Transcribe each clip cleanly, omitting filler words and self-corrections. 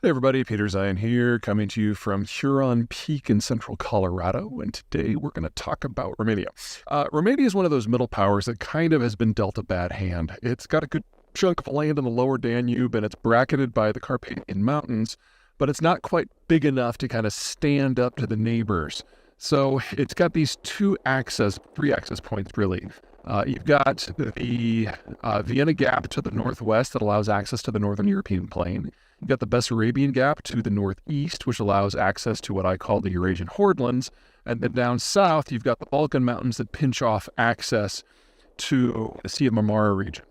Hey everybody, Peter Zeihan here, coming to you from Huron Peak in central Colorado, and today we're going to talk about Romania. Romania is one of those middle powers that kind of has been dealt a bad hand. It's got a good chunk of land in the lower Danube, and it's bracketed by the Carpathian Mountains, but it's not quite big enough to kind of stand up to the neighbors. So it's got these three access points, really. You've got the Vienna Gap to the northwest that allows access to the northern European plain. You've got the Bessarabian Gap to the northeast, which allows access to what I call the Eurasian Hordelands. And then down south, you've got the Balkan Mountains that pinch off access to the Sea of Marmara region.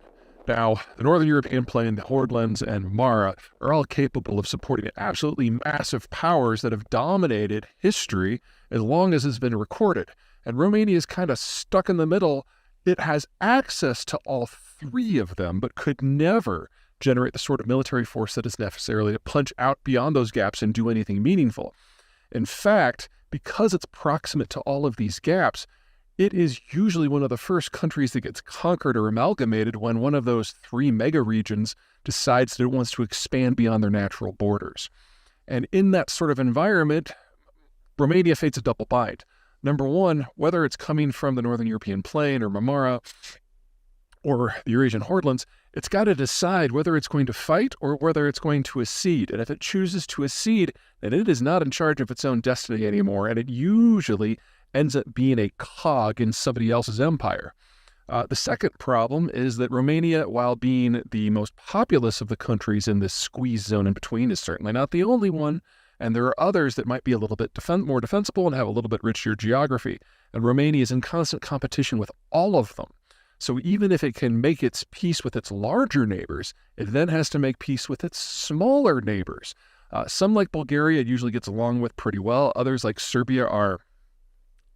Now, the northern European plain, the Hordelands, and Marmara are all capable of supporting absolutely massive powers that have dominated history as long as it's been recorded. And Romania is kind of stuck in the middle. It has access to all three of them, but could never generate the sort of military force that is necessary to punch out beyond those gaps and do anything meaningful. In fact, because it's proximate to all of these gaps, it is usually one of the first countries that gets conquered or amalgamated when one of those three mega regions decides that it wants to expand beyond their natural borders. And in that sort of environment, Romania faces a double bind. Number one, whether it's coming from the northern European plain or Marmara or the Eurasian Hordelands, it's got to decide whether it's going to fight or whether it's going to accede. And if it chooses to accede, then it is not in charge of its own destiny anymore, and it usually ends up being a cog in somebody else's empire. The second problem is that Romania, while being the most populous of the countries in this squeeze zone in between, is certainly not the only one. And there are others that might be a little bit more defensible and have a little bit richer geography. And Romania is in constant competition with all of them. So even if it can make its peace with its larger neighbors, it then has to make peace with its smaller neighbors. Some, like Bulgaria, it usually gets along with pretty well. Others, like Serbia, are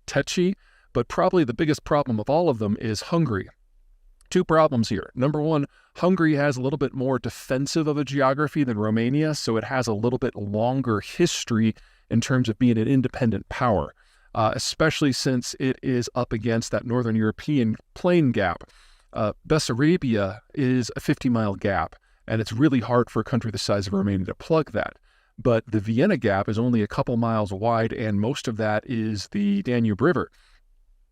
touchy. But probably the biggest problem of all of them is Hungary. Two problems here. Number one, Hungary has a little bit more defensive of a geography than Romania, so it has a little bit longer history in terms of being an independent power, especially since it is up against that northern European plain gap. Bessarabia is a 50-mile gap, and it's really hard for a country the size of Romania to plug that. But the Vienna Gap is only a couple miles wide, and most of that is the Danube River,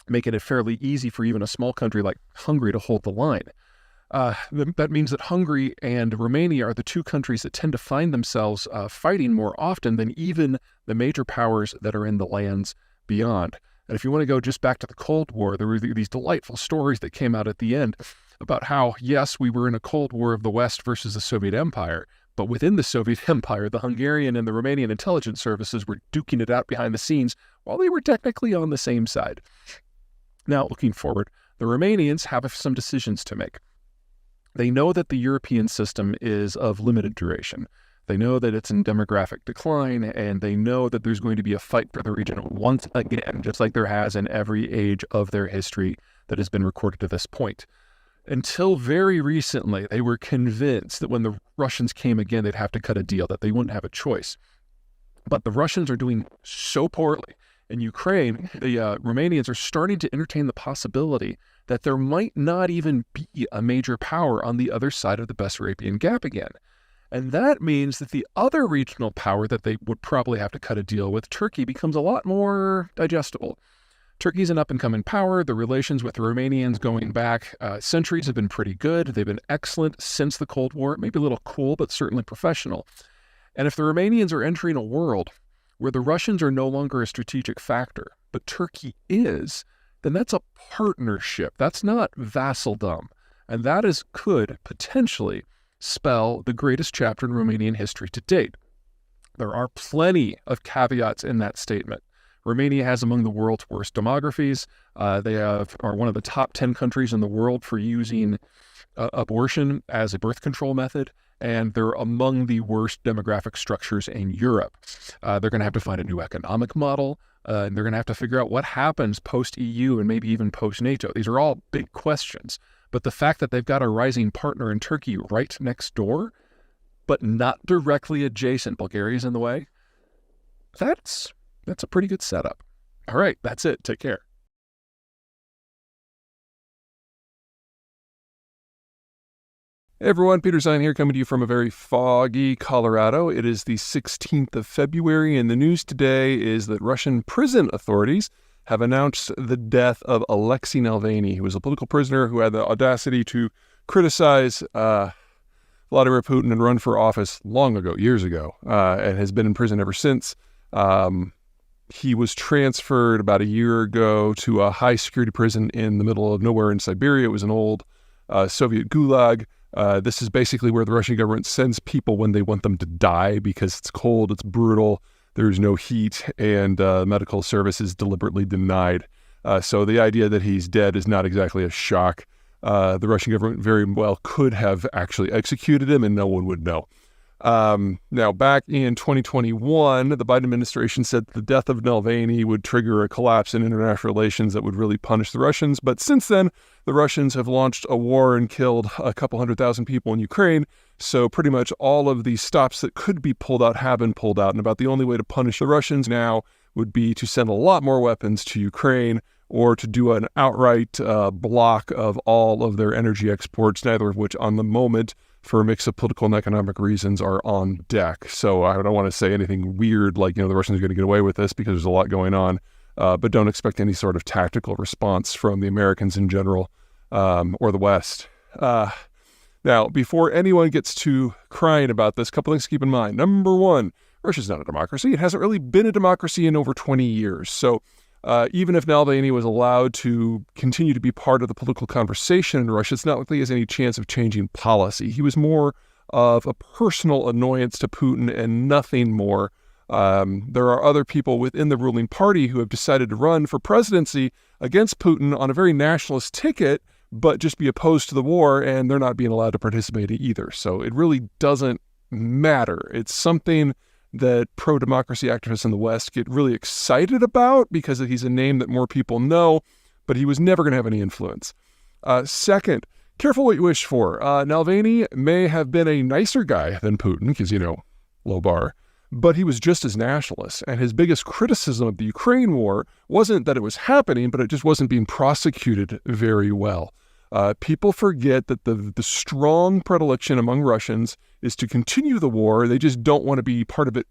making it fairly easy for even a small country like Hungary to hold the line. That means that Hungary and Romania are the two countries that tend to find themselves fighting more often than even the major powers that are in the lands beyond. And if you want to go just back to the Cold War, there were these delightful stories that came out at the end about how, yes, we were in a Cold War of the West versus the Soviet Empire, but within the Soviet Empire, the Hungarian and the Romanian intelligence services were duking it out behind the scenes while they were technically on the same side. Now, looking forward, the Romanians have some decisions to make. They know that the European system is of limited duration. They know that it's in demographic decline, and they know that there's going to be a fight for the region once again, just like there has in every age of their history that has been recorded to this point. Until very recently, they were convinced that when the Russians came again, they'd have to cut a deal, that they wouldn't have a choice. But the Russians are doing so poorly. In Ukraine, the Romanians are starting to entertain the possibility that there might not even be a major power on the other side of the Bessarabian Gap again. And that means that the other regional power that they would probably have to cut a deal with, Turkey, becomes a lot more digestible. Turkey's an up-and-coming power. The relations with the Romanians going back centuries have been pretty good. They've been excellent since the Cold War. Maybe a little cool, but certainly professional. And if the Romanians are entering a world where the Russians are no longer a strategic factor, but Turkey is, then that's a partnership. That's not vassaldom. And that could potentially spell the greatest chapter in Romanian history to date. There are plenty of caveats in that statement. Romania has among the world's worst demographies. They are one of the top 10 countries in the world for using abortion as a birth control method, and they're among the worst demographic structures in Europe. They're going to have to find a new economic model, and they're going to have to figure out what happens post-EU and maybe even post-NATO. These are all big questions, but the fact that they've got a rising partner in Turkey right next door, but not directly adjacent, Bulgaria's in the way, that's a pretty good setup. All right, that's it. Take care. Hey everyone, Peter Zeihan here, coming to you from a very foggy Colorado. It is the 16th of February, and the news today is that Russian prison authorities have announced the death of Alexei Navalny, who was a political prisoner who had the audacity to criticize Vladimir Putin and run for office long ago, years ago, and has been in prison ever since. He was transferred about a year ago to a high-security prison in the middle of nowhere in Siberia. It was an old Soviet gulag. This is basically where the Russian government sends people when they want them to die because it's cold, it's brutal, there's no heat, and medical service is deliberately denied. So the idea that he's dead is not exactly a shock. The Russian government very well could have actually executed him and no one would know. Now, back in 2021, the Biden administration said the death of Navalny would trigger a collapse in international relations that would really punish the Russians. But since then, the Russians have launched a war and killed a couple 100,000 people in Ukraine. So pretty much all of these stops that could be pulled out have been pulled out. And about the only way to punish the Russians now would be to send a lot more weapons to Ukraine or to do an outright block of all of their energy exports, neither of which on the moment, for a mix of political and economic reasons, are on deck. So I don't want to say anything weird like, the Russians are going to get away with this because there's a lot going on, but don't expect any sort of tactical response from the Americans in general or the West. Now, before anyone gets to crying about this, a couple things to keep in mind. Number one, Russia's not a democracy. It hasn't really been a democracy in over 20 years. So even if Navalny was allowed to continue to be part of the political conversation in Russia, it's not like he has any chance of changing policy. He was more of a personal annoyance to Putin and nothing more. There are other people within the ruling party who have decided to run for presidency against Putin on a very nationalist ticket, but just be opposed to the war, and they're not being allowed to participate either. So it really doesn't matter. It's something that pro-democracy activists in the West get really excited about because he's a name that more people know, but he was never going to have any influence. Second, careful what you wish for. Navalny may have been a nicer guy than Putin because, low bar, but he was just as nationalist. And his biggest criticism of the Ukraine war wasn't that it was happening, but it just wasn't being prosecuted very well. People forget that the strong predilection among Russians is to continue the war. They just don't want to be part of it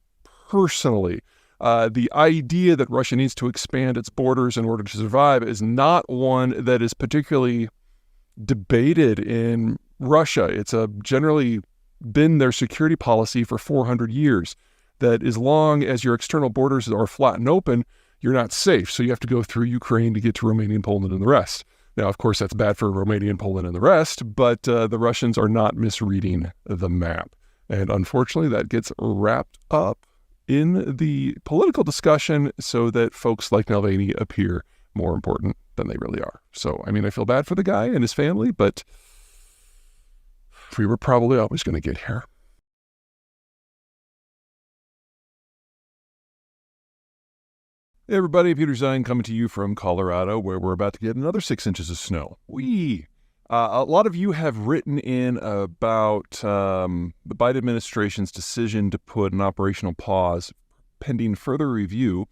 personally. The idea that Russia needs to expand its borders in order to survive is not one that is particularly debated in Russia. It's generally been their security policy for 400 years, that as long as your external borders are flat and open, you're not safe. So you have to go through Ukraine to get to Romania and Poland and the rest. Now, of course, that's bad for Romania and Poland and the rest, but the Russians are not misreading the map. And unfortunately, that gets wrapped up in the political discussion so that folks like Navalny appear more important than they really are. So, I feel bad for the guy and his family, but we were probably always going to get here. Hey everybody, Peter Zeihan coming to you from Colorado, where we're about to get another 6 inches of snow. A lot of you have written in about the Biden administration's decision to put an operational pause pending further review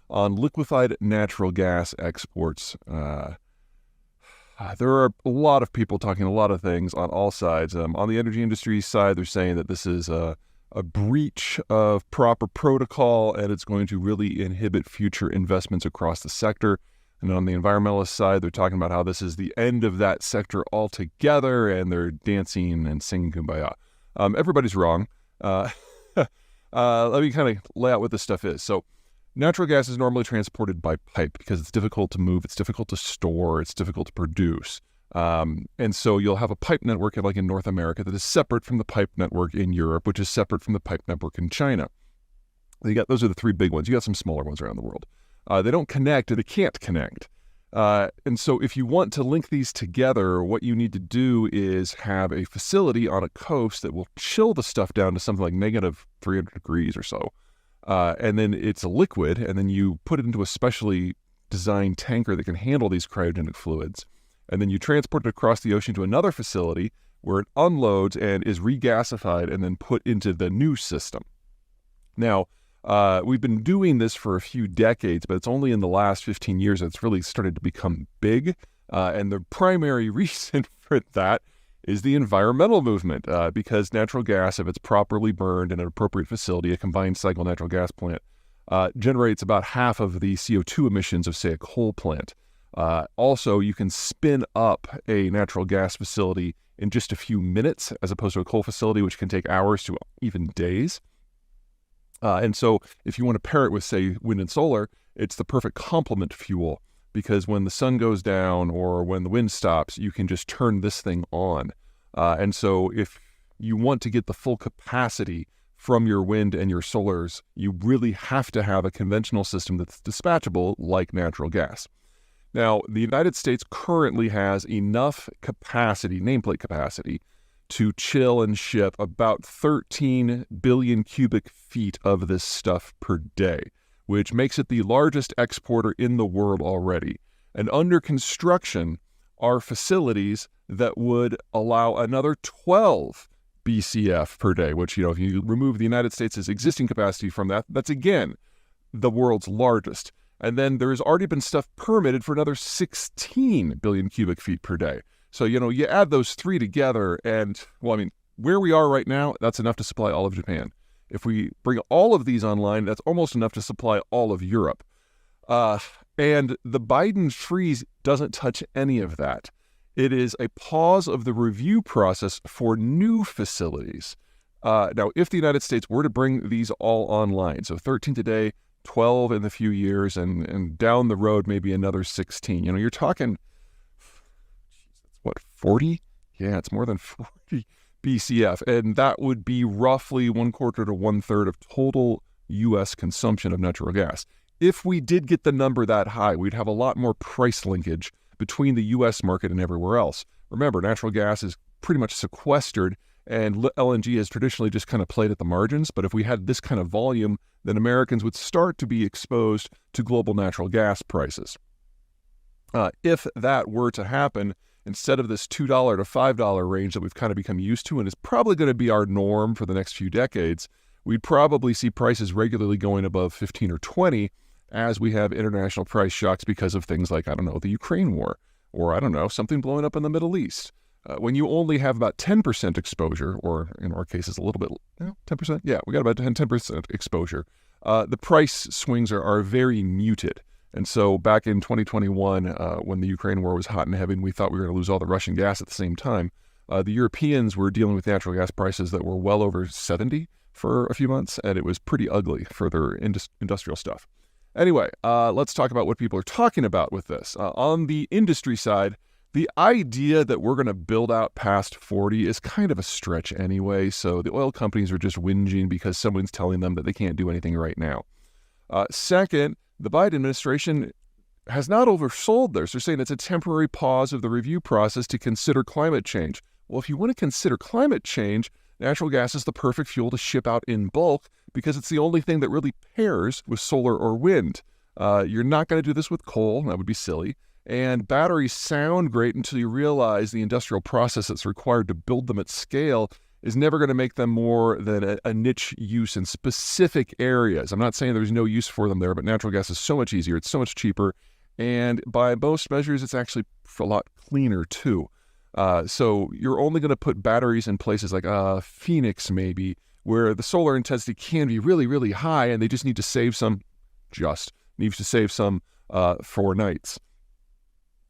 on liquefied natural gas exports. There are a lot of people talking a lot of things on all sides. On the energy industry side, they're saying that this is a breach of proper protocol, and it's going to really inhibit future investments across the sector. And on the environmentalist side, they're talking about how this is the end of that sector altogether, and they're dancing and singing Kumbaya. Everybody's wrong. Let me kind of lay out what this stuff is. So natural gas is normally transported by pipe because it's difficult to move, it's difficult to store, it's difficult to produce. And so you'll have a pipe network like in North America that is separate from the pipe network in Europe, which is separate from the pipe network in China. Those are the three big ones. You got some smaller ones around the world. They don't connect, or they can't connect. And so if you want to link these together, what you need to do is have a facility on a coast that will chill the stuff down to something like negative 300 degrees or so. And then it's a liquid, and then you put it into a specially designed tanker that can handle these cryogenic fluids. And then you transport it across the ocean to another facility where it unloads and is regasified and then put into the new system. Now, we've been doing this for a few decades, but it's only in the last 15 years that it's really started to become big. And the primary reason for that is the environmental movement, because natural gas, if it's properly burned in an appropriate facility, a combined cycle natural gas plant, generates about half of the CO2 emissions of, say, a coal plant. Also, you can spin up a natural gas facility in just a few minutes, as opposed to a coal facility, which can take hours to even days. And so if you want to pair it with, say, wind and solar, it's the perfect complement fuel, because when the sun goes down or when the wind stops, you can just turn this thing on. And so if you want to get the full capacity from your wind and your solars, you really have to have a conventional system that's dispatchable like natural gas. Now, the United States currently has enough capacity, nameplate capacity, to chill and ship about 13 billion cubic feet of this stuff per day, which makes it the largest exporter in the world already. And under construction are facilities that would allow another 12 BCF per day, which, if you remove the United States' existing capacity from that, that's again the world's largest. And then there's already been stuff permitted for another 16 billion cubic feet per day. So, you add those three together and, where we are right now, that's enough to supply all of Japan. If we bring all of these online, that's almost enough to supply all of Europe. And the Biden freeze doesn't touch any of that. It is a pause of the review process for new facilities. Now, if the United States were to bring these all online, so 13 today, 12 in a few years, and down the road, maybe another 16, you're talking, 40? Yeah, it's more than 40 BCF. And that would be roughly 1/4 to 1/3 of total U.S. consumption of natural gas. If we did get the number that high, we'd have a lot more price linkage between the U.S. market and everywhere else. Remember, natural gas is pretty much sequestered, and LNG has traditionally just kind of played at the margins. But if we had this kind of volume, then Americans would start to be exposed to global natural gas prices. If that were to happen, instead of this $2 to $5 range that we've kind of become used to and is probably going to be our norm for the next few decades, we'd probably see prices regularly going above 15 or 20 as we have international price shocks because of things like, the Ukraine war, or something blowing up in the Middle East. When you only have about 10% exposure, or in our cases a little bit, 10%? Yeah, we got about 10% exposure. The price swings are very muted. And so back in 2021, when the Ukraine war was hot and heavy and we thought we were going to lose all the Russian gas at the same time, the Europeans were dealing with natural gas prices that were well over 70 for a few months, and it was pretty ugly for their industrial stuff. Anyway, let's talk about what people are talking about with this. On the industry side, the idea that we're going to build out past 40 is kind of a stretch anyway, so the oil companies are just whinging because someone's telling them that they can't do anything right now. Second, the Biden administration has not oversold this. They're saying it's a temporary pause of the review process to consider climate change. Well, if you want to consider climate change, natural gas is the perfect fuel to ship out in bulk because it's the only thing that really pairs with solar or wind. You're not going to do this with coal. That would be silly. And batteries sound great until you realize the industrial process that's required to build them at scale is never going to make them more than a niche use in specific areas. I'm not saying there's no use for them there, but natural gas is so much easier. It's so much cheaper. And by most measures, it's actually a lot cleaner too. So you're only going to put batteries in places like Phoenix maybe, where the solar intensity can be really, really high, and they just need to save some, for nights.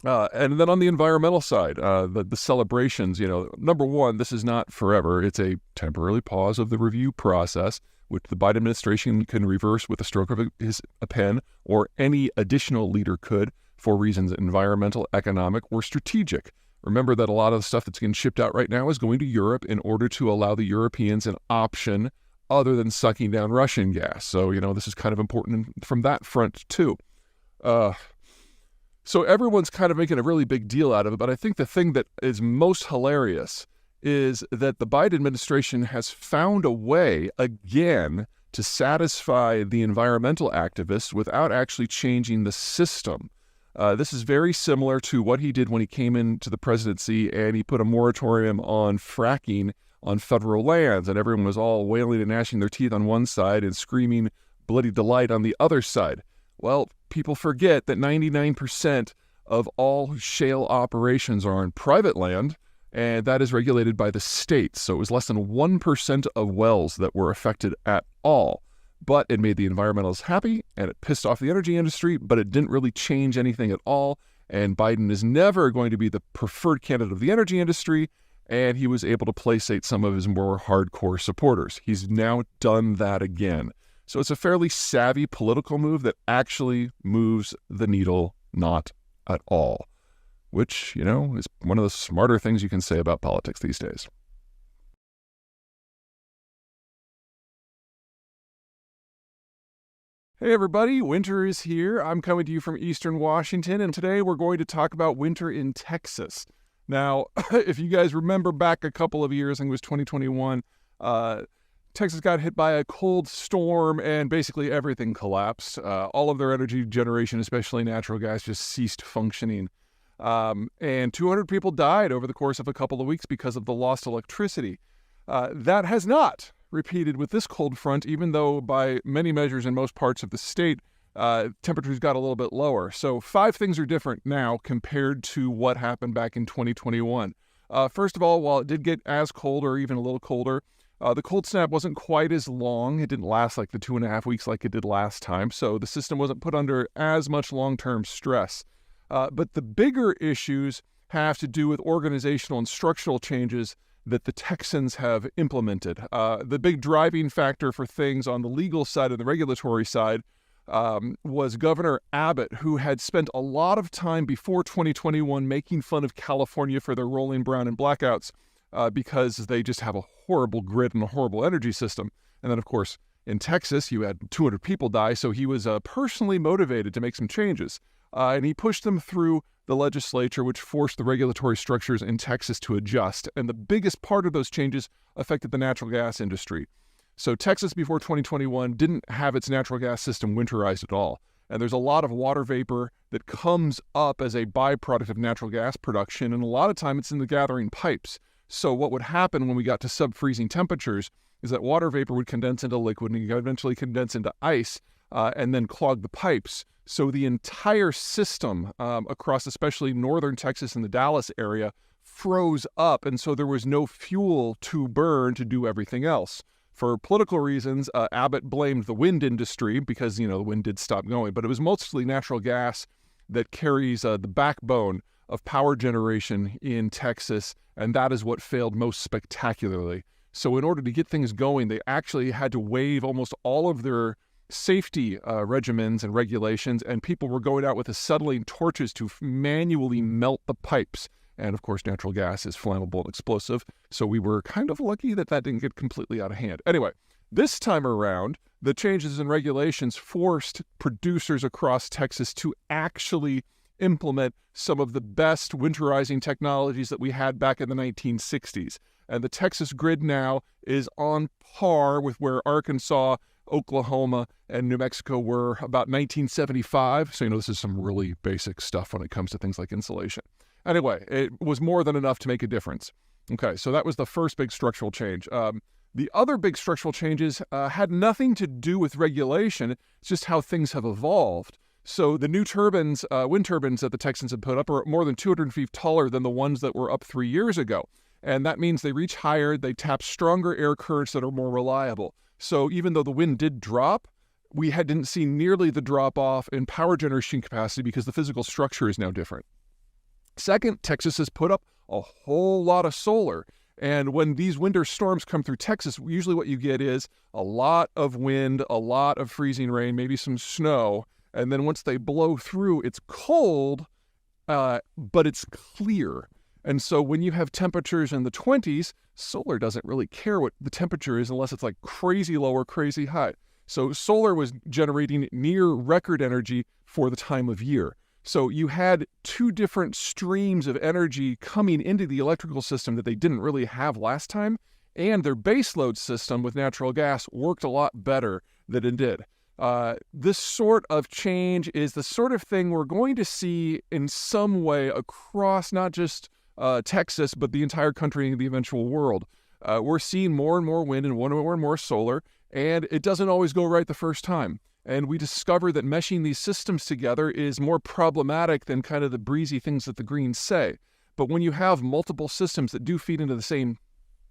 And then on the environmental side, the celebrations, number one, this is not forever. It's a temporary pause of the review process, which the Biden administration can reverse with a stroke of a pen, or any additional leader could for reasons environmental, economic, or strategic. Remember that a lot of the stuff that's getting shipped out right now is going to Europe in order to allow the Europeans an option other than sucking down Russian gas. So, this is kind of important from that front too. So everyone's kind of making a really big deal out of it, but I think the thing that is most hilarious is that the Biden administration has found a way, again, to satisfy the environmental activists without actually changing the system. This is very similar to what he did when he came into the presidency and he put a moratorium on fracking on federal lands, and everyone was all wailing and gnashing their teeth on one side and screaming bloody delight on the other side. Well, people forget that 99% of all shale operations are on private land, and that is regulated by the states. So it was less than 1% of wells that were affected at all. But it made the environmentalists happy, and it pissed off the energy industry, but it didn't really change anything at all. And Biden is never going to be the preferred candidate of the energy industry, and he was able to placate some of his more hardcore supporters. He's now done that again. So it's a fairly savvy political move that actually moves the needle not at all, which, is one of the smarter things you can say about politics these days. Hey everybody, winter is here. I'm coming to you from Eastern Washington, and today we're going to talk about winter in Texas. Now, if you guys remember back a couple of years, I think it was 2021, Texas got hit by a cold storm and basically everything collapsed. All of their energy generation, especially natural gas, just ceased functioning. And 200 people died over the course of a couple of weeks because of the lost electricity. That has not repeated with this cold front, even though by many measures in most parts of the state, temperatures got a little bit lower. So 5 things are different now compared to what happened back in 2021. First of all, while it did get as cold or even a little colder, the cold snap wasn't quite as long. It didn't last like the 2.5 weeks like it did last time. So the system wasn't put under as much long-term stress. But the bigger issues have to do with organizational and structural changes that the Texans have implemented. The big driving factor for things on the legal side and the regulatory side was Governor Abbott, who had spent a lot of time before 2021 making fun of California for their rolling brown and blackouts because they just have a horrible grid and a horrible energy system. And then, of course, in Texas, you had 200 people die, so he was personally motivated to make some changes. And he pushed them through the legislature, which forced the regulatory structures in Texas to adjust. And the biggest part of those changes affected the natural gas industry. So Texas, before 2021, didn't have its natural gas system winterized at all. And there's a lot of water vapor that comes up as a byproduct of natural gas production, and a lot of time it's in the gathering pipes. So what would happen when we got to sub-freezing temperatures is that water vapor would condense into liquid and eventually condense into ice and then clog the pipes. So the entire system across especially northern Texas and the Dallas area froze up, and so there was no fuel to burn to do everything else. For political reasons, Abbott blamed the wind industry because, the wind did stop going, but it was mostly natural gas that carries the backbone of power generation in Texas, and that is what failed most spectacularly. So in order to get things going, they actually had to waive almost all of their safety regimens and regulations, and people were going out with acetylene torches to manually melt the pipes. And of course, natural gas is flammable and explosive, so we were kind of lucky that didn't get completely out of hand. Anyway, this time around, the changes in regulations forced producers across Texas to actually implement some of the best winterizing technologies that we had back in the 1960s. And the Texas grid now is on par with where Arkansas, Oklahoma, and New Mexico were about 1975. So, this is some really basic stuff when it comes to things like insulation. Anyway, it was more than enough to make a difference. Okay, so that was the first big structural change. The other big structural changes had nothing to do with regulation. It's just how things have evolved. So the new turbines, wind turbines that the Texans have put up are more than 200 feet taller than the ones that were up 3 years ago. And that means they reach higher, they tap stronger air currents that are more reliable. So even though the wind did drop, we didn't see nearly the drop-off in power generation capacity because the physical structure is now different. Second, Texas has put up a whole lot of solar. And when these winter storms come through Texas, usually what you get is a lot of wind, a lot of freezing rain, maybe some snow. And then once they blow through, it's cold, but it's clear. And so when you have temperatures in the 20s, solar doesn't really care what the temperature is unless it's like crazy low or crazy high. So solar was generating near record energy for the time of year. So you had 2 different streams of energy coming into the electrical system that they didn't really have last time, and their baseload system with natural gas worked a lot better than it did. This sort of change is the sort of thing we're going to see in some way across not just Texas, but the entire country and the eventual world. We're seeing more and more wind and more and more solar, and it doesn't always go right the first time. And we discover that meshing these systems together is more problematic than kind of the breezy things that the Greens say. But when you have multiple systems that do feed into the same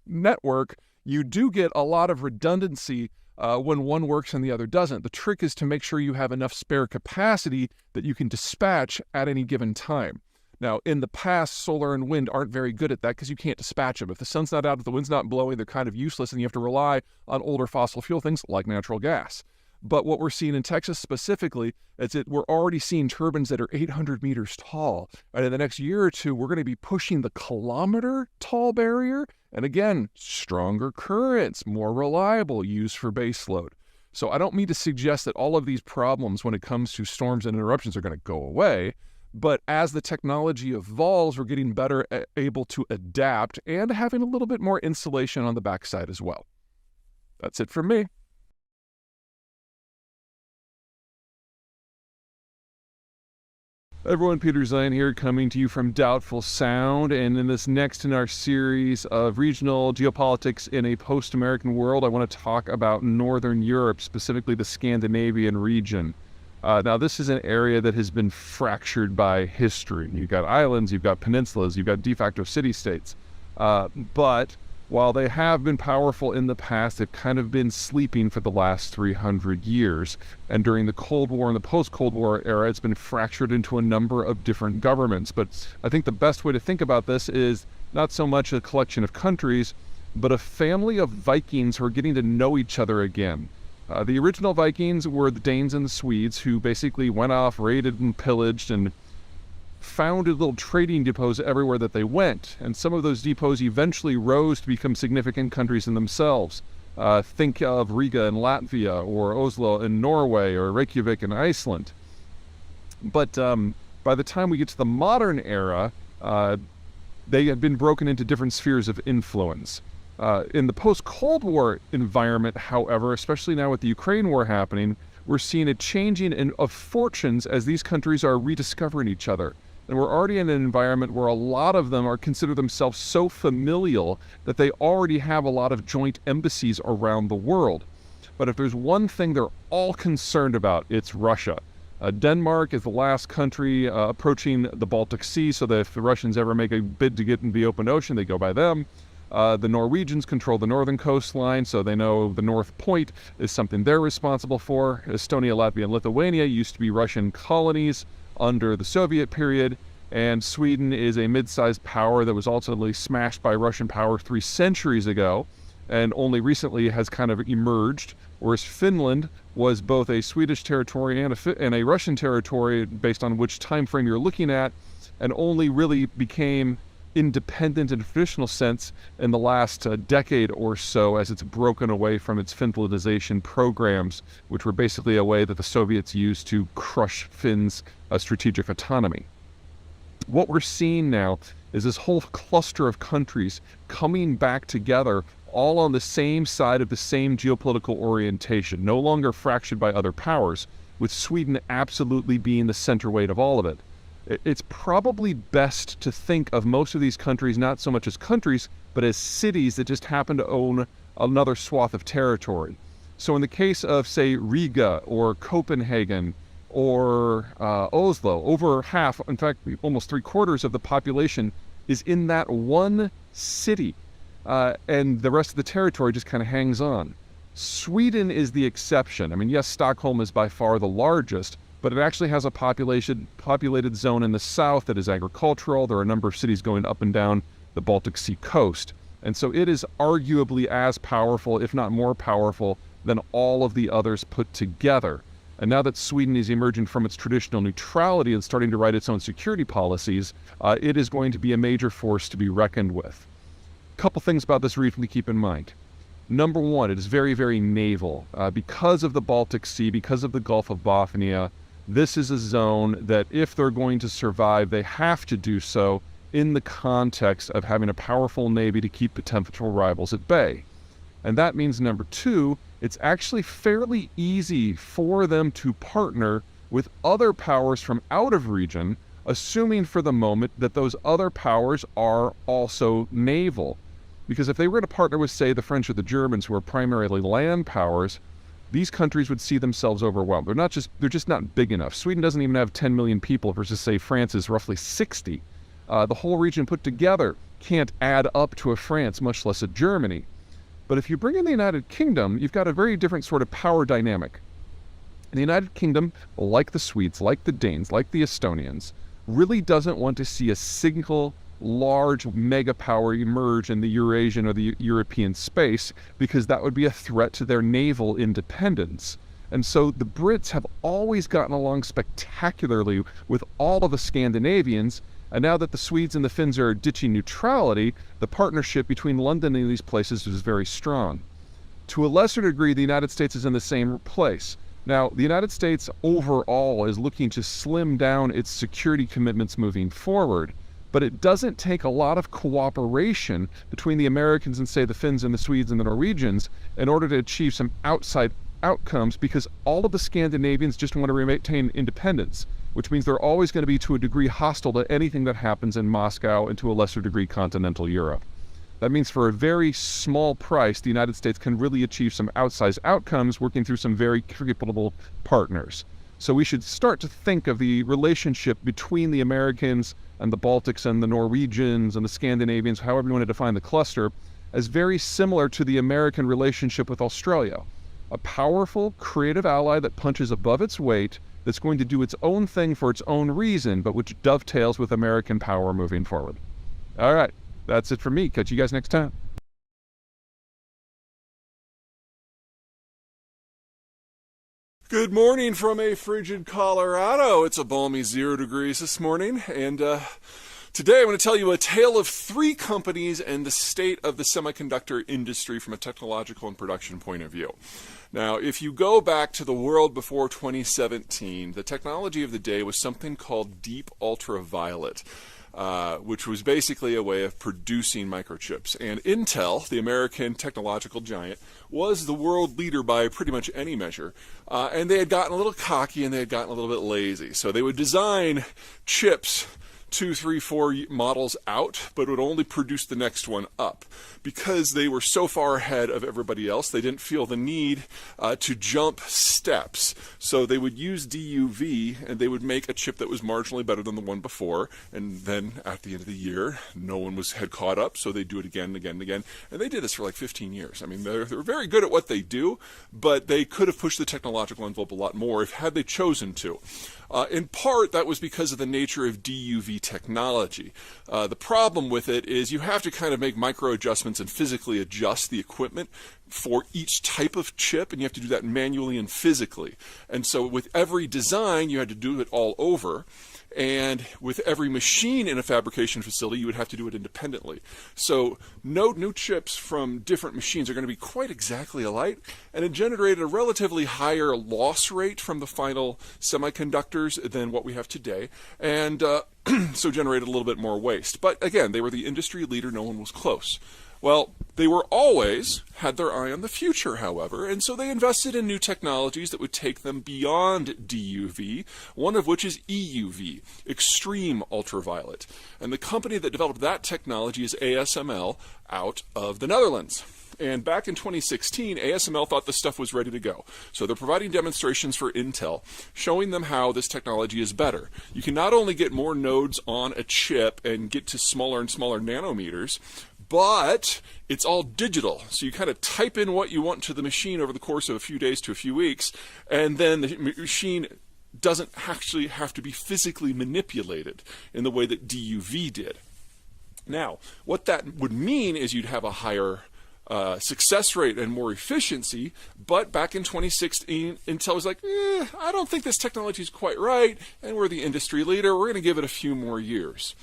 network, you do get a lot of redundancy when one works and the other doesn't. The trick is to make sure you have enough spare capacity that you can dispatch at any given time. Now, in the past, solar and wind aren't very good at that because you can't dispatch them. If the sun's not out, if the wind's not blowing, they're kind of useless, and you have to rely on older fossil fuel things like natural gas. But what we're seeing in Texas specifically is that we're already seeing turbines that are 800 meters tall. And in the next year or two, we're going to be pushing the kilometer tall barrier. And again, stronger currents, more reliable, used for baseload. So I don't mean to suggest that all of these problems when it comes to storms and interruptions are going to go away. But as the technology evolves, we're getting better able to adapt and having a little bit more insulation on the backside as well. That's it from me. Everyone, Peter Zeihan here, coming to you from Doubtful Sound, and in this next in our series of regional geopolitics in a post-American world, I want to talk about Northern Europe, specifically the Scandinavian region. Now, this is an area that has been fractured by history. You've got islands, you've got peninsulas, you've got de facto city-states, but while they have been powerful in the past, they've kind of been sleeping for the last 300 years. And during the Cold War and the post-Cold War era, it's been fractured into a number of different governments. But I think the best way to think about this is not so much a collection of countries, but a family of Vikings who are getting to know each other again. The original Vikings were the Danes and the Swedes, who basically went off, raided and pillaged, and founded little trading depots everywhere that they went, and some of those depots eventually rose to become significant countries in themselves. Think of Riga in Latvia, or Oslo in Norway, or Reykjavik in Iceland. But by the time we get to the modern era, they had been broken into different spheres of influence. In the post-Cold War environment, however, especially now with the Ukraine war happening, we're seeing a changing of fortunes as these countries are rediscovering each other. And we're already in an environment where a lot of them consider themselves so familial that they already have a lot of joint embassies around the world. But if there's one thing they're all concerned about, it's Russia. Denmark is the last country approaching the Baltic Sea, so that if the Russians ever make a bid to get into the open ocean, they go by them. The Norwegians control the northern coastline, so they know the North Point is something they're responsible for. Estonia, Latvia, and Lithuania used to be Russian colonies under the Soviet period, and Sweden is a mid-sized power that was ultimately smashed by Russian power 3 centuries ago, and only recently has kind of emerged, whereas Finland was both a Swedish territory and a Russian territory, based on which time frame you're looking at, and only really became independent in a traditional sense in the last decade or so, as it's broken away from its Finlandization programs, which were basically a way that the Soviets used to crush Finns' strategic autonomy. What we're seeing now is this whole cluster of countries coming back together, all on the same side of the same geopolitical orientation, no longer fractured by other powers, with Sweden absolutely being the center weight of all of it. It's probably best to think of most of these countries not so much as countries, but as cities that just happen to own another swath of territory. So in the case of, say, Riga or Copenhagen or Oslo, over half, in fact, almost 3/4 of the population is in that one city, and the rest of the territory just kind of hangs on. Sweden is the exception. I mean, yes, Stockholm is by far the largest, but it actually has a populated zone in the south that is agricultural. There are a number of cities going up and down the Baltic Sea coast. And so it is arguably as powerful, if not more powerful, than all of the others put together. And now that Sweden is emerging from its traditional neutrality and starting to write its own security policies, it is going to be a major force to be reckoned with. A couple things about this region to keep in mind. Number one, it is very, very naval. Because of the Baltic Sea, because of the Gulf of Bothnia, this is a zone that if they're going to survive, they have to do so in the context of having a powerful navy to keep potential rivals at bay. And that means, number two, it's actually fairly easy for them to partner with other powers from out of region, assuming for the moment that those other powers are also naval. Because if they were to partner with, say, the French or the Germans, who are primarily land powers, these countries would see themselves overwhelmed. They're just not big enough. Sweden doesn't even have 10 million people versus, say, France is roughly 60. The whole region put together can't add up to a France, much less a Germany. But if you bring in the United Kingdom, you've got a very different sort of power dynamic. The United Kingdom, like the Swedes, like the Danes, like the Estonians, really doesn't want to see a single large mega power emerge in the Eurasian or the European space, because that would be a threat to their naval independence. And so the Brits have always gotten along spectacularly with all of the Scandinavians, and now that the Swedes and the Finns are ditching neutrality, the partnership between London and these places is very strong. To a lesser degree, the United States is in the same place. Now, the United States overall is looking to slim down its security commitments moving forward, but it doesn't take a lot of cooperation between the Americans and, say, the Finns and the Swedes and the Norwegians in order to achieve some outside outcomes, because all of the Scandinavians just want to maintain independence, which means they're always going to be, to a degree, hostile to anything that happens in Moscow and, to a lesser degree, continental Europe. That means for a very small price, the United States can really achieve some outsized outcomes working through some very credible partners. So we should start to think of the relationship between the Americans and the Baltics and the Norwegians and the Scandinavians, however you want to define the cluster, as very similar to the American relationship with Australia. A powerful, creative ally that punches above its weight, that's going to do its own thing for its own reason, but which dovetails with American power moving forward. All right, that's it for me. Catch you guys next time. Good morning from a frigid Colorado. It's a balmy 0 degrees this morning, and today I'm going to tell you a tale of 3 companies and the state of the semiconductor industry from a technological and production point of view. Now, if you go back to the world before 2017, the technology of the day was something called deep ultraviolet, which was basically a way of producing microchips. And Intel, the American technological giant, was the world leader by pretty much any measure. And they had gotten a little cocky and they had gotten a little bit lazy. So they would design chips 2, 3, 4 models out, but would only produce the next one up. Because they were so far ahead of everybody else, they didn't feel the need to jump steps. So they would use DUV, and they would make a chip that was marginally better than the one before. And then at the end of the year, no one had caught up, so they'd do it again and again and again. And they did this for like 15 years. I mean, they're very good at what they do, but they could have pushed the technological envelope a lot more had they chosen to. In part, that was because of the nature of DUV technology. The problem with it is you have to kind of make micro adjustments and physically adjust the equipment for each type of chip, and you have to do that manually and physically. And so with every design, you had to do it all over. And with every machine in a fabrication facility, you would have to do it independently. So no new chips from different machines are going to be quite exactly alike, and it generated a relatively higher loss rate from the final semiconductors than what we have today, and so generated a little bit more waste. But again, they were the industry leader, no one was close. Well, they were always had their eye on the future, however, and so they invested in new technologies that would take them beyond DUV, one of which is EUV, extreme ultraviolet. And the company that developed that technology is ASML out of the Netherlands. And back in 2016, ASML thought this stuff was ready to go. So they're providing demonstrations for Intel, showing them how this technology is better. You can not only get more nodes on a chip and get to smaller and smaller nanometers, but it's all digital. So you kind of type in what you want to the machine over the course of a few days to a few weeks, and then the machine doesn't actually have to be physically manipulated in the way that DUV did. Now, what that would mean is you'd have a higher success rate and more efficiency, but back in 2016, Intel was like, I don't think this technology is quite right, and we're the industry leader, we're going to give it a few more years.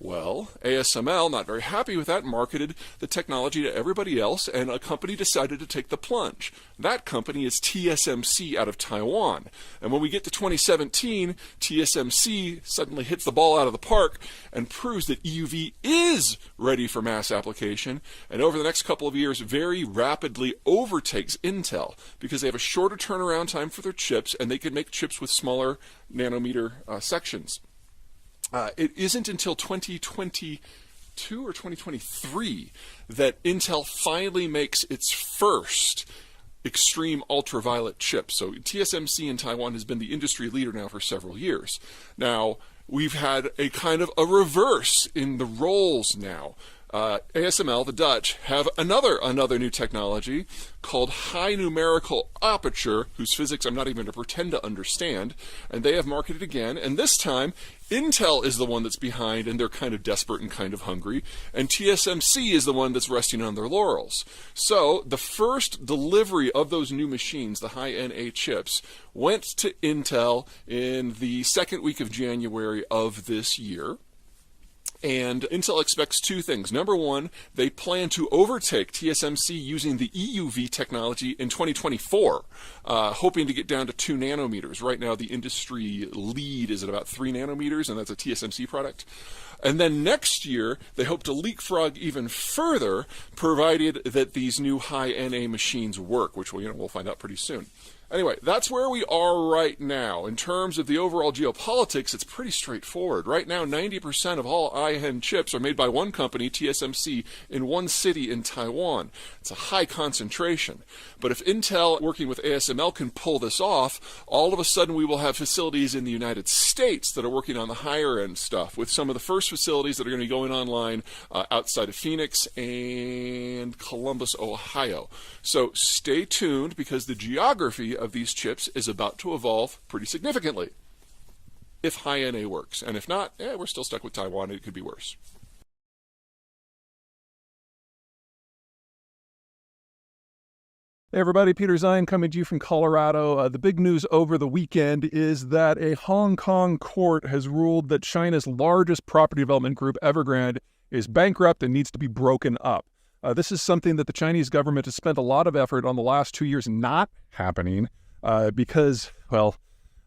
Well, ASML, not very happy with that, marketed the technology to everybody else, and a company decided to take the plunge. That company is TSMC out of Taiwan. And when we get to 2017, TSMC suddenly hits the ball out of the park and proves that EUV is ready for mass application, and over the next couple of years very rapidly overtakes Intel because they have a shorter turnaround time for their chips, and they can make chips with smaller nanometer sections. It isn't until 2022 or 2023 that Intel finally makes its first extreme ultraviolet chip. So TSMC in Taiwan has been the industry leader now for several years. Now, we've had a kind of a reverse in the roles now. ASML, the Dutch, have another new technology called high numerical aperture, whose physics I'm not even going to pretend to understand, and they have marketed again, and this time Intel is the one that's behind, and they're kind of desperate and kind of hungry, and TSMC is the one that's resting on their laurels. So the first delivery of those new machines, the high NA chips, went to Intel in the second week of January of this year. And Intel expects two things. Number one, they plan to overtake TSMC using the EUV technology in 2024, hoping to get down to 2 nanometers. Right now, the industry lead is at about 3 nanometers, and that's a TSMC product. And then next year, they hope to leapfrog even further, provided that these new high NA machines work, which we'll find out pretty soon. Anyway, that's where we are right now. In terms of the overall geopolitics, it's pretty straightforward. Right now, 90% of all IHN chips are made by one company, TSMC, in one city in Taiwan. It's a high concentration. But if Intel, working with ASML, can pull this off, all of a sudden we will have facilities in the United States that are working on the higher end stuff, with some of the first facilities that are going to be going online outside of Phoenix and Columbus, Ohio. So stay tuned, because the geography of these chips is about to evolve pretty significantly if high NA works. And if not, we're still stuck with Taiwan, and it could be worse. Hey everybody, Peter Zeihan coming to you from Colorado. The big news over the weekend is that a Hong Kong court has ruled that China's largest property development group, Evergrande, is bankrupt and needs to be broken up. This is something that the Chinese government has spent a lot of effort on the last 2 years not happening because, well,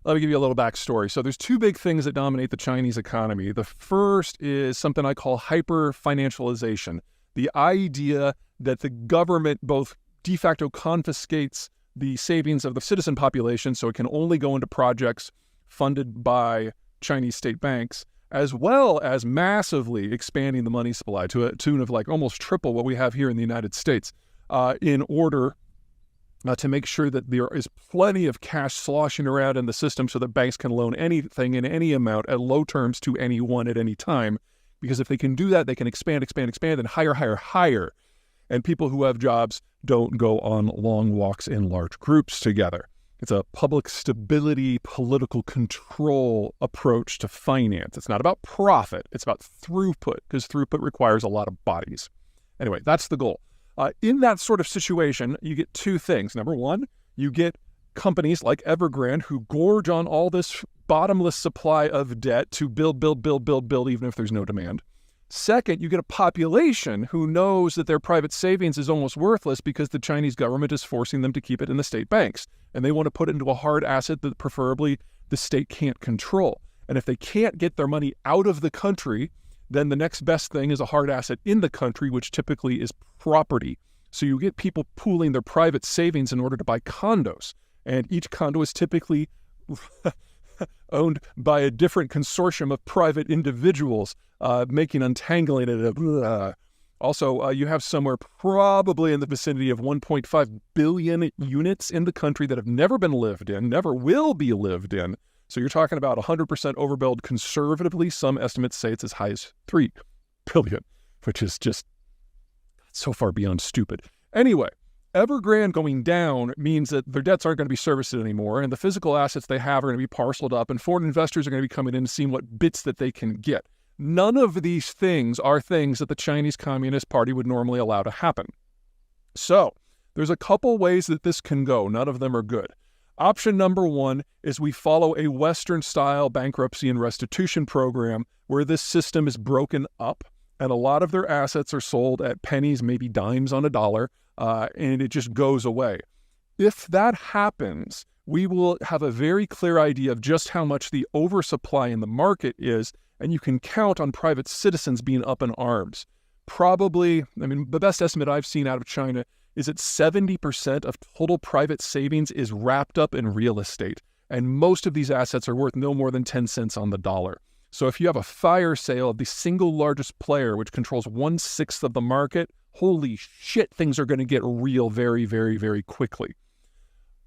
let me give you a little backstory. So there's two big things that dominate the Chinese economy. The first is something I call hyper-financialization, the idea that the government both de facto confiscates the savings of the citizen population so it can only go into projects funded by Chinese state banks, as well as massively expanding the money supply to a tune of like almost triple what we have here in the United States, in order to make sure that there is plenty of cash sloshing around in the system so that banks can loan anything in any amount at low terms to anyone at any time. Because if they can do that, they can expand, and hire. And people who have jobs don't go on long walks in large groups together. It's a public stability, political control approach to finance. It's not about profit. It's about throughput, because throughput requires a lot of bodies. Anyway, that's the goal. In that sort of situation, you get two things. Number one, you get companies like Evergrande who gorge on all this bottomless supply of debt to build, even if there's no demand. Second, you get a population who knows that their private savings is almost worthless because the Chinese government is forcing them to keep it in the state banks. And they want to put it into a hard asset that preferably the state can't control. And if they can't get their money out of the country, then the next best thing is a hard asset in the country, which typically is property. So you get people pooling their private savings in order to buy condos. And each condo is typically owned by a different consortium of private individuals, making untangling it. Also, you have somewhere probably in the vicinity of 1.5 billion units in the country that have never been lived in, never will be lived in. So you're talking about 100% overbuild conservatively. Some estimates say it's as high as 3 billion, which is just so far beyond stupid. Anyway, Evergrande going down means that their debts aren't going to be serviced anymore, and the physical assets they have are going to be parceled up, and foreign investors are going to be coming in and seeing what bits that they can get. None of these things are things that the Chinese Communist Party would normally allow to happen. So there's a couple ways that this can go. None of them are good. Option number one is we follow a Western-style bankruptcy and restitution program where this system is broken up and a lot of their assets are sold at pennies, maybe dimes on a dollar, and it just goes away. If that happens, we will have a very clear idea of just how much the oversupply in the market is, and you can count on private citizens being up in arms. Probably, the best estimate I've seen out of China is that 70% of total private savings is wrapped up in real estate, and most of these assets are worth no more than 10 cents on the dollar. So if you have a fire sale of the single largest player, which controls 1/6 of the market, holy shit, things are going to get real very, very, very quickly.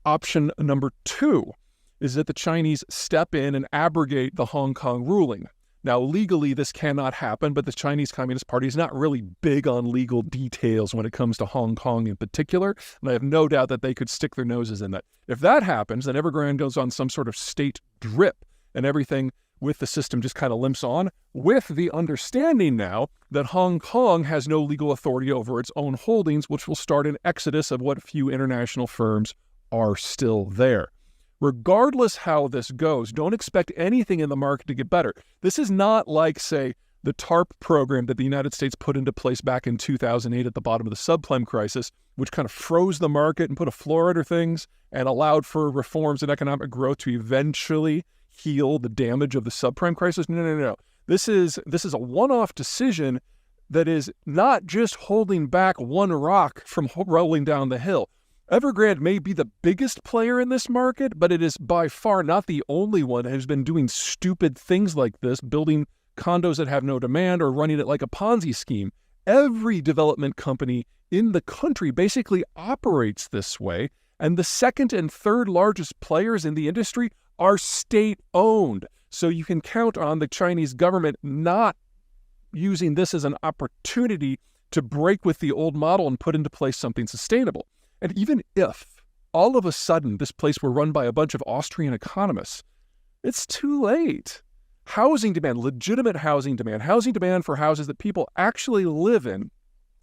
Option number two is that the Chinese step in and abrogate the Hong Kong ruling. Now, legally, this cannot happen, but the Chinese Communist Party is not really big on legal details when it comes to Hong Kong in particular, and I have no doubt that they could stick their noses in that. If that happens, then Evergrande goes on some sort of state drip, and everything with the system just kind of limps on, with the understanding now that Hong Kong has no legal authority over its own holdings, which will start an exodus of what few international firms are still there. Regardless how this goes, don't expect anything in the market to get better. This is not like, say, the TARP program that the United States put into place back in 2008 at the bottom of the subprime crisis, which kind of froze the market and put a floor under things and allowed for reforms and economic growth to eventually heal the damage of the subprime crisis. No. This is a one-off decision that is not just holding back one rock from rolling down the hill. Evergrande may be the biggest player in this market, but it is by far not the only one who's been doing stupid things like this, building condos that have no demand or running it like a Ponzi scheme. Every development company in the country basically operates this way, and the second and third largest players in the industry are state-owned. So you can count on the Chinese government not using this as an opportunity to break with the old model and put into place something sustainable. And even if all of a sudden this place were run by a bunch of Austrian economists, it's too late. Housing demand, legitimate housing demand for houses that people actually live in,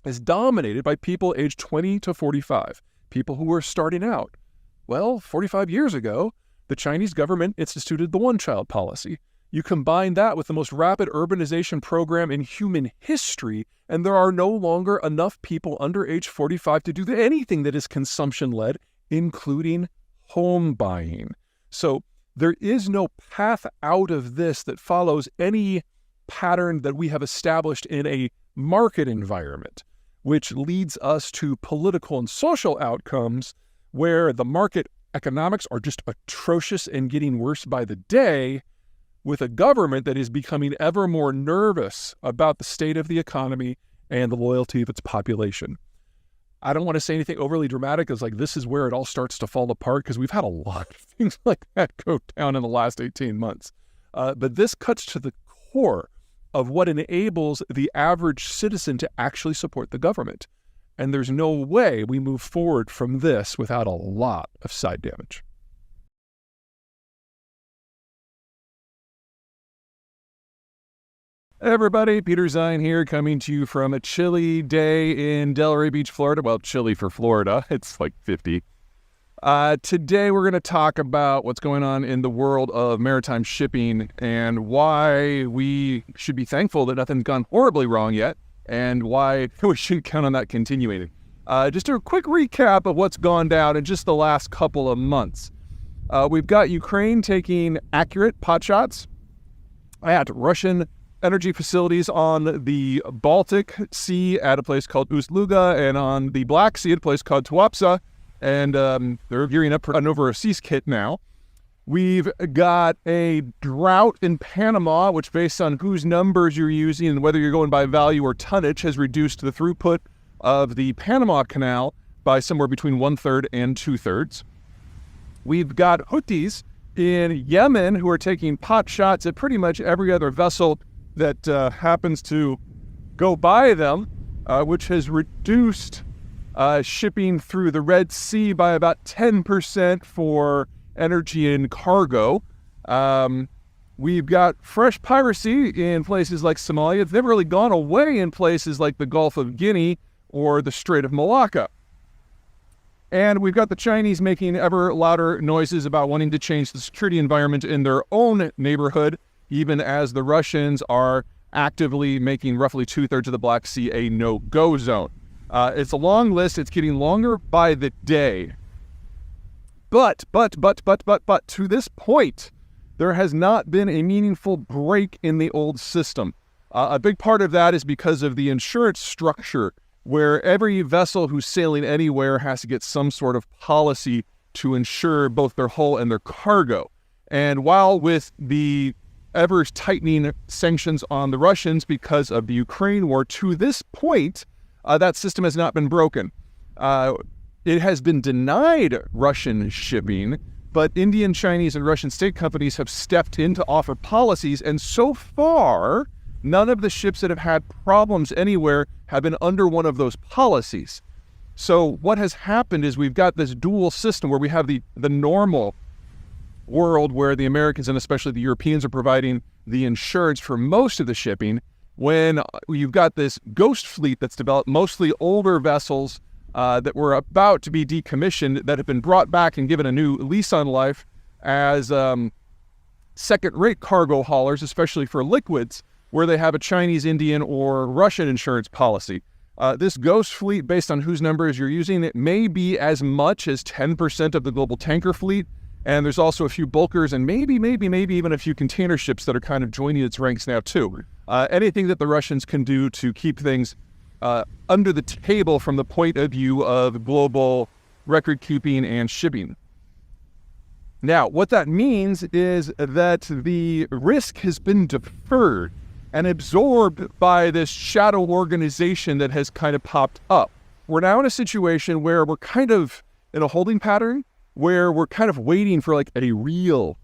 is dominated by people aged 20 to 45, people who are starting out. Well, 45 years ago, the Chinese government instituted the one-child policy. You combine that with the most rapid urbanization program in human history, and there are no longer enough people under age 45 to do anything that is consumption-led, including home buying. So there is no path out of this that follows any pattern that we have established in a market environment, which leads us to political and social outcomes where the market economics are just atrocious and getting worse by the day, with a government that is becoming ever more nervous about the state of the economy and the loyalty of its population. I don't want to say anything overly dramatic as like this is where it all starts to fall apart, because we've had a lot of things like that go down in the last 18 months. But this cuts to the core of what enables the average citizen to actually support the government. And there's no way we move forward from this without a lot of side damage. Hey everybody, Peter Zeihan here, coming to you from a chilly day in Delray Beach, Florida. Well, chilly for Florida. It's like 50. Today we're going to talk about what's going on in the world of maritime shipping and why we should be thankful that nothing's gone horribly wrong yet and why we shouldn't count on that continuing. Just a quick recap of what's gone down in just the last couple of months. We've got Ukraine taking accurate potshots at Russian energy facilities on the Baltic Sea at a place called Ust-Luga and on the Black Sea at a place called Tuapse. And they're gearing up for an overseas kit now. We've got a drought in Panama, which based on whose numbers you're using and whether you're going by value or tonnage has reduced the throughput of the Panama Canal by somewhere between 1/3 and 2/3. We've got Houthis in Yemen who are taking pot shots at pretty much every other vessel that happens to go by them, which has reduced shipping through the Red Sea by about 10% for energy and cargo. We've got fresh piracy in places like Somalia. It's never really gone away in places like the Gulf of Guinea or the Strait of Malacca. And we've got the Chinese making ever louder noises about wanting to change the security environment in their own neighborhood, even as the Russians are actively making roughly 2/3 of the Black Sea a no-go zone. It's a long list. It's getting longer by the day. But, to this point, there has not been a meaningful break in the old system. A big part of that is because of the insurance structure, where every vessel who's sailing anywhere has to get some sort of policy to insure both their hull and their cargo. And while with the ever-tightening sanctions on the Russians because of the Ukraine war, to this point, that system has not been broken. It has been denied Russian shipping But Indian, Chinese, and Russian state companies have stepped in to offer policies, and so far, none of the ships that have had problems anywhere have been under one of those policies. So what has happened is we've got this dual system where we have the normal world where the Americans and especially the Europeans are providing the insurance for most of the shipping, when you've got this ghost fleet that's developed, mostly older vessels that were about to be decommissioned, that have been brought back and given a new lease on life as second-rate cargo haulers, especially for liquids, where they have a Chinese, Indian, or Russian insurance policy. This ghost fleet, based on whose numbers you're using, it may be as much as 10% of the global tanker fleet, and there's also a few bulkers and maybe even a few container ships that are kind of joining its ranks now too. Anything that the Russians can do to keep things under the table from the point of view of global record keeping and shipping. Now, what that means is that the risk has been deferred and absorbed by this shadow organization that has kind of popped up. We're now in a situation where we're kind of in a holding pattern, where we're kind of waiting for like a real,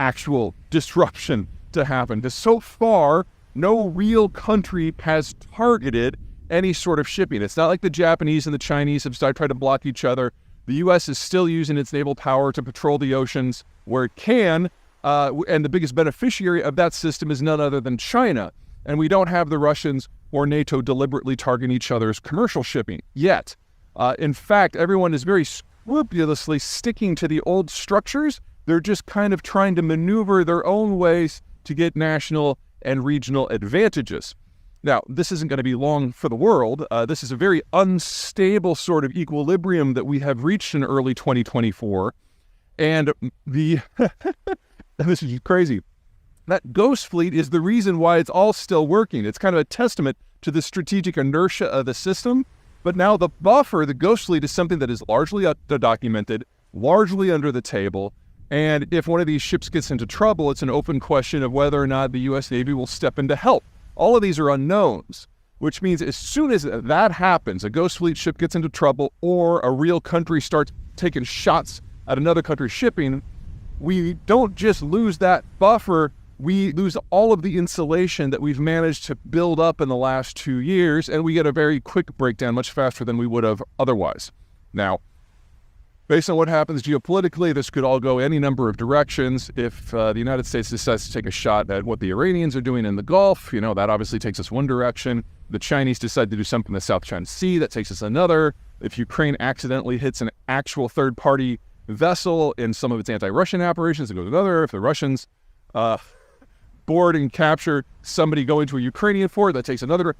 actual disruption to happen. Because so far, no real country has targeted any sort of shipping. It's not like the Japanese and the Chinese have started trying to block each other. The U.S. is still using its naval power to patrol the oceans where it can, and the biggest beneficiary of that system is none other than China. And we don't have the Russians or NATO deliberately targeting each other's commercial shipping yet. In fact, everyone is very scrupulously sticking to the old structures. They're just kind of trying to maneuver their own ways to get national and regional advantages. Now, this isn't going to be long for the world. This is a very unstable sort of equilibrium that we have reached in early 2024. And this is crazy. That ghost fleet is the reason why it's all still working. It's kind of a testament to the strategic inertia of the system. But now the buffer, the ghost fleet, is something that is largely documented, largely under the table. And if one of these ships gets into trouble, it's an open question of whether or not the U.S. Navy will step in to help. All of these are unknowns, which means as soon as that happens, a ghost fleet ship gets into trouble or a real country starts taking shots at another country's shipping, we don't just lose that buffer, we lose all of the insulation that we've managed to build up in the last 2 years, and we get a very quick breakdown much faster than we would have otherwise. Now, based on what happens geopolitically, this could all go any number of directions. If the United States decides to take a shot at what the Iranians are doing in the Gulf, that obviously takes us one direction. The Chinese decide to do something in the South China Sea, that takes us another. If Ukraine accidentally hits an actual third-party vessel in some of its anti-Russian operations, it goes another. If the Russians board and capture somebody going to a Ukrainian fort, that takes another.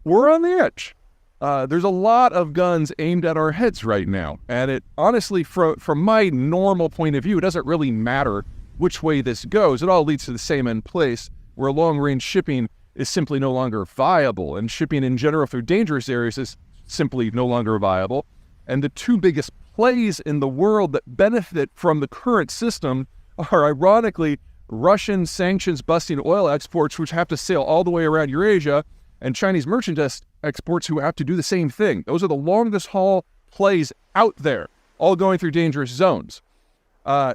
We're on the edge. There's a lot of guns aimed at our heads right now. And it honestly, from my normal point of view, it doesn't really matter which way this goes. It all leads to the same end place, where long-range shipping is simply no longer viable. And shipping in general through dangerous areas is simply no longer viable. And the two biggest plays in the world that benefit from the current system are, ironically, Russian sanctions-busting oil exports, which have to sail all the way around Eurasia, and Chinese merchandise exports who have to do the same thing. Those are the longest haul plays out there, all going through dangerous zones.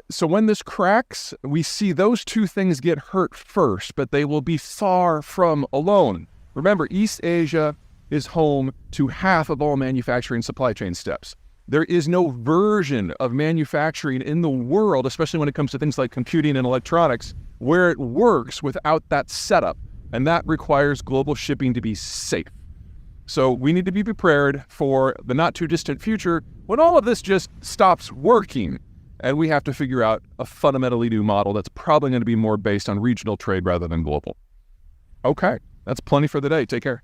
So when this cracks, we see those two things get hurt first, but they will be far from alone. Remember, East Asia is home to half of all manufacturing supply chain steps. There is no version of manufacturing in the world, especially when it comes to things like computing and electronics, where it works without that setup. And that requires global shipping to be safe. So we need to be prepared for the not too distant future when all of this just stops working. And we have to figure out a fundamentally new model that's probably going to be more based on regional trade rather than global. Okay, that's plenty for the day. Take care.